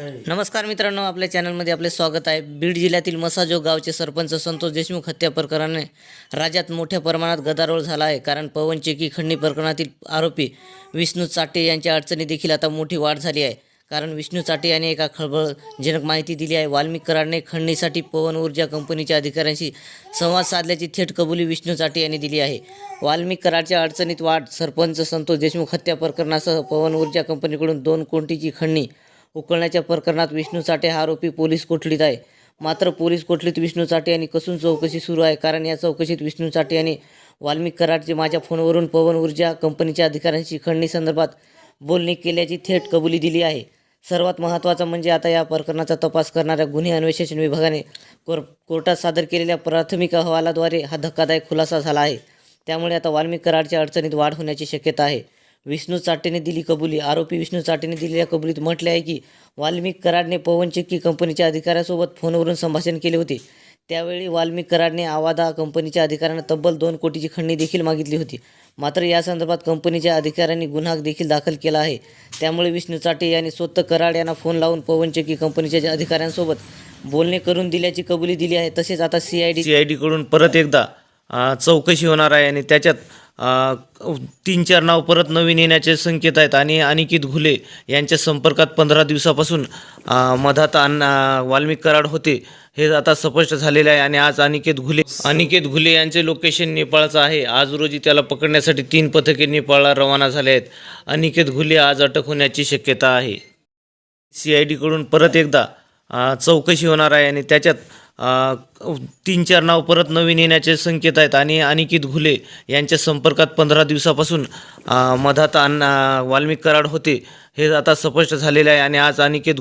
नमस्कार मित्रांनो, आपल्या चॅनलमध्ये आपले स्वागत आहे। बीड जिल्ह्यातील मसाजोग गावचे सरपंच संतोष देशमुख हत्या प्रकरणाने राज्यात मोठ्या प्रमाणात गदारोळ झाला आहे। कारण पवन चक्की खंडणी प्रकरणातील आरोपी विष्णू चाटे यांच्या अडचणी देखील आता मोठी वाढ झाली आहे। कारण विष्णू चाटे यांनी एका खळबळजनक माहिती दिली आहे। वाल्मिक कराडने खंडणीसाठी पवन ऊर्जा कंपनीच्या अधिकाऱ्यांशी संवाद साधल्याची थेट कबुली विष्णू चाटे यांनी दिली आहे। वाल्मिक कराडच्या अडचणीत वाढ, सरपंच संतोष देशमुख हत्या प्रकरणासह पवन ऊर्जा कंपनीकडून 2 कोटीची खंडणी उकळण्याच्या प्रकरणात विष्णू चाटे हा आरोपी पोलीस कोठडीत आहे। मात्र पोलीस कोठडीत विष्णू चाटे यांनी कसून चौकशी सुरू आहे। कारण या चौकशीत विष्णू चाटे यांनी वाल्मिक कराडचे माझ्या फोनवरून पवन ऊर्जा कंपनीच्या अधिकाऱ्यांशी खंडणी संदर्भात बोलणी केल्याची थेट कबुली दिली आहे। सर्वात महत्त्वाचं म्हणजे आता या प्रकरणाचा तपास करणाऱ्या गुन्हे अन्वेषण विभागाने कोर्टात सादर केलेल्या प्राथमिक अहवालाद्वारे हा धक्कादायक खुलासा झाला आहे। त्यामुळे आता वाल्मिक कराडच्या अडचणीत वाढ होण्याची शक्यता आहे। विष्णू चाटेने दिली कबुली। आरोपी विष्णू चाटेने दिलेल्या कबुलीत म्हटले आहे की वाल्मिक कराडने पवन चक्की कंपनीच्या अधिकाऱ्यासोबत फोनवरून संभाषण केले होते। त्यावेळी वाल्मिक कराडने आवादा कंपनीच्या अधिकाऱ्यांना तब्बल 2 कोटीची खंडणी देखील मागितली होती। मात्र या संदर्भात कंपनीच्या अधिकाऱ्यांनी गुन्हा देखील दाखल केला आहे। त्यामुळे विष्णू चाटे यांनी स्वतः कराड यांना फोन लावून पवन चक्की कंपनीच्या अधिकाऱ्यांसोबत बोलणे करून दिल्याची कबुली दिली आहे। तसेच आता सीआयडी कडून परत एकदा चौकशी होणार आहे आणि त्याच्यात 3-4 नाव परत नवीन येण्याचे संकेत आहेत। आणि अनिकेत घुले यांच्या संपर्कात 15 दिवसापासून मधात वाल्मिक कराड होते हे आता स्पष्ट झालेले आहे। आणि आज अनिकेत घुले यांचे लोकेशन नेपाळचं आहे। आज रोजी त्याला पकडण्यासाठी 3 पथके नेपाळला रवाना झाले आहेत। अनिकेत घुले आज अटक होण्याची शक्यता आहे। सीआयडी कडून परत एकदा चौकशी होणार आहे आणि त्याच्यात 3-4 नाव परत नवीन येण्याचे संकेत आहेत। आणि अनिकेत घुले यांच्या संपर्कात 15 दिवसापासून मधात वाल्मिक कराड होते हे आता स्पष्ट झालेले आहे। आणि आज अनिकेत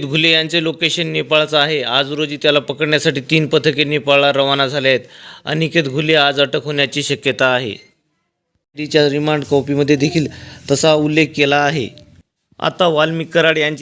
घुले यांचे लोकेशन नेपाळचं आहे। आज रोजी त्याला पकडण्यासाठी 3 पथके नेपाळला रवाना झाले आहेत। अनिकेत घुले आज अटक होण्याची शक्यता आहे। ईडीच्या रिमांड कॉपीमध्ये देखील तसा उल्लेख केला आहे। आता वाल्मिक कराड यांची